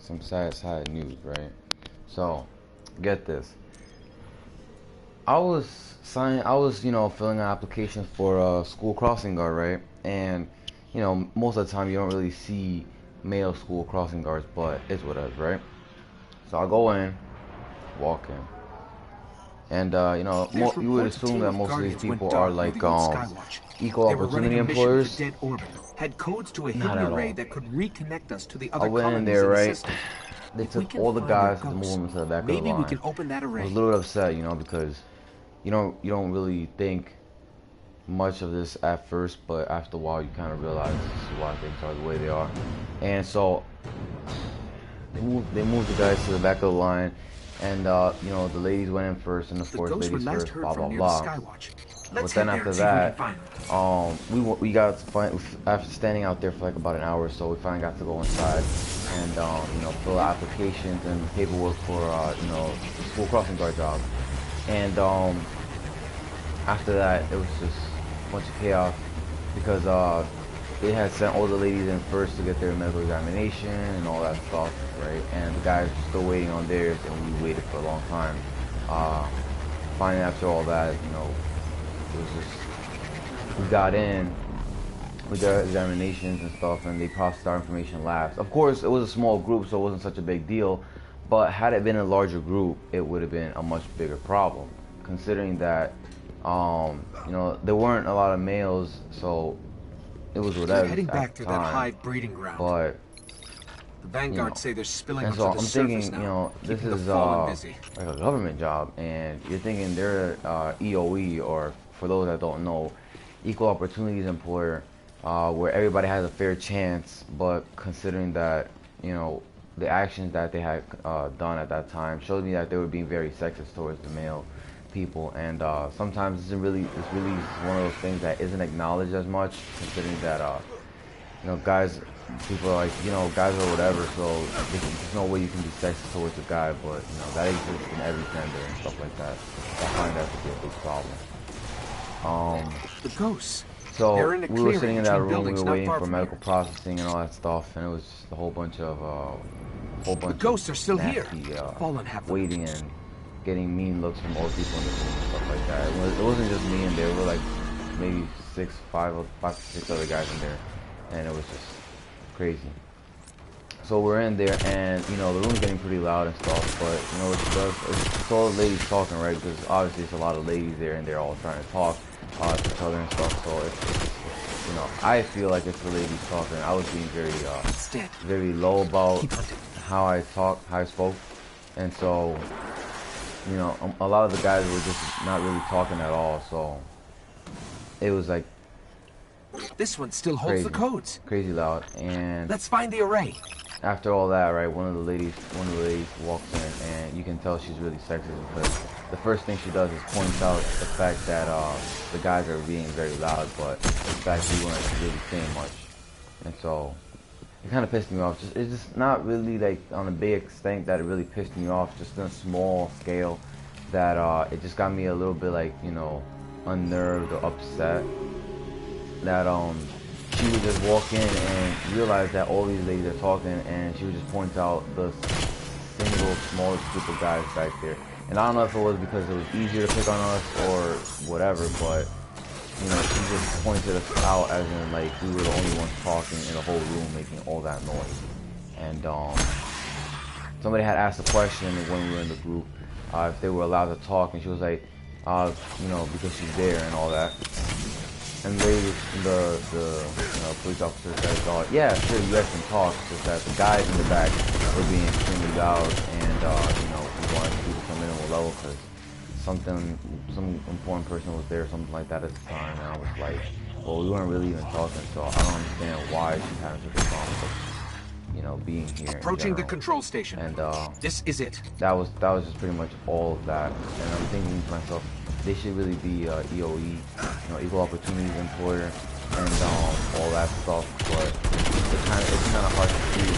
some sad news, right? So, get this. I was, filling out applications for a school crossing guard, right? And, most of the time you don't really see male school crossing guards, but it's whatever, right? So I go in, walk in, and you would assume that most of these people are like equal They were running opportunity a mission with a employers. dead orbit. Had codes to a Not hidden at array all. that could reconnect us to the I other went in colonies there, in the right? system. They If we took can all the find their guys to move ghosts, them to the back of the maybe we line. can open that I was a array. little upset, because you don't really think much of this at first, but after a while you kind of realize this is why things are the way they are. And so they moved the guys to the back of the line, and the ladies went in first, and of The course ghosts were ladies last first, heard blah from blah near the blah. Skywatch. But Let's then head there after and see if we can that, find them. we got to find after standing out there for like about an hour or so. We finally got to go inside and fill out applications and paperwork for the school crossing guard job. And after that, it was just a bunch of chaos because they had sent all the ladies in first to get their medical examination and all that stuff, right? And the guys were still waiting on theirs, and we waited for a long time. Finally, after all that, it was just we got in, we got examinations and stuff, and they processed our information last. Of course, it was a small group, so it wasn't such a big deal. But had it been a larger group, it would have been a much bigger problem, considering that there weren't a lot of males, so it was They're whatever heading at back the to that time. hive breeding ground. But The Vanguard say they're spilling and onto so the I'm surface thinking, now. this keeping is the fallen busy. like a government job, and you're thinking they're EOE, or for those that don't know, equal opportunities employer, where everybody has a fair chance. But considering that, the actions that they had done at that time showed me that they were being very sexist towards the male people, and sometimes it's really one of those things that isn't acknowledged as much, considering that guys, people are like, guys or whatever, so there's no way you can be sexist towards a guy, but that exists in every gender and stuff like that. I find that to be a big problem. The ghosts. So They're in a we were sitting in that clearing room, we between were buildings not waiting far for from medical here. processing and all that stuff, and it was just a whole bunch of The ghosts are still here. nasty, Fallen have them. waiting and getting mean looks from all the people in the room and stuff like that. It wasn't just me in there. There were like maybe five to six other guys in there, and it was just crazy. So we're in there, and the room's getting pretty loud and stuff. But what it does, it's all the ladies talking, right? Because obviously it's a lot of ladies there, and they're all trying to talk to each other and stuff. So it's I feel like it's the ladies talking. I was being very low about how I spoke, and so a lot of the guys were just not really talking at all. So it was like This one still holds the codes. crazy loud. And Let's find the array. after all that, right, one of the ladies walks in, and you can tell she's really sexist because the first thing she does is point out the fact that the guys are being very loud, but in fact we weren't really saying much. And so it kind of pissed me off. It's just not really like on a big extent that it really pissed me off, just on a small scale that it just got me a little bit like, unnerved or upset that she would just walk in and realize that all these ladies are talking, and she would just point out the single smallest group of guys back there. And I don't know if it was because it was easier to pick on us or whatever, but she just pointed us out as in like we were the only ones talking in the whole room making all that noise. And somebody had asked a question when we were in the group if they were allowed to talk, and she was like, because she's there and all that. And the police officer said, yeah, sure, you guys can talk. It's just that the guys in the back were being extremely loud, and we wanted to keep it to a minimal level because some important person was there, something like that at the time, and I was like, well, we weren't really even talking, so I don't understand why she's having such a problem with, being here. Approaching the control station. And this is it. that was just pretty much all of that. And I'm thinking to myself, they should really be EOE, equal opportunities employer, and all that stuff. But it's kind of hard to see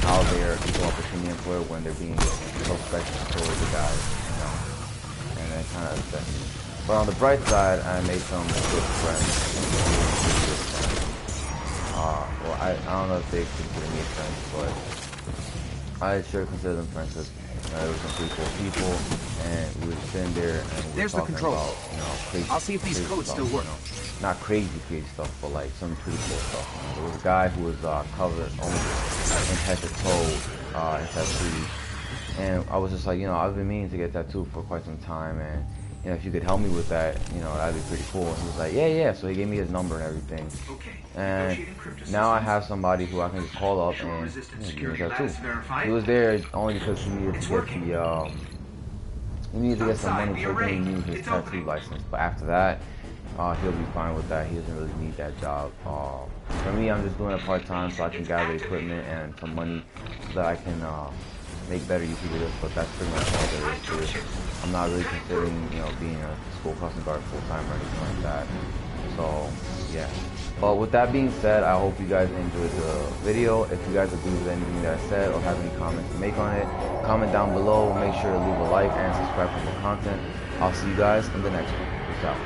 how they're equal opportunity employer when they're being so sexist towards the guys, And that kind of upset me. But on the bright side, I made some good friends. Well, I don't know if they consider me friends, but I sure consider them friends because there were some pretty cool people, and we were sitting there and we were There's the talking control. about, crazy. I'll see if these crazy codes stuff, still work. Not crazy stuff, but like some pretty cool stuff. There was a guy who was covered almost in head to toe in tattoos, and I was just like, I've been meaning to get tattooed for quite some time, and if you could help me with that, that'd be pretty cool. And he was like, yeah. So he gave me his number and everything. And now I have somebody who I can just call up and give me a tattoo. He was there only because he needed to get he needed to get some money so he can renew his tattoo license. But after that, he'll be fine with that. He doesn't really need that job. For me, I'm just doing it part-time so I can gather equipment and some money so that I can make better YouTube videos, but that's pretty much all there is to it. I'm not really considering, being a school crossing guard full-time or anything like that. So, yeah. But with that being said, I hope you guys enjoyed the video. If you guys agree with anything that I said or have any comments to make on it, comment down below. Make sure to leave a like and subscribe for more content. I'll see you guys in the next one. Peace out.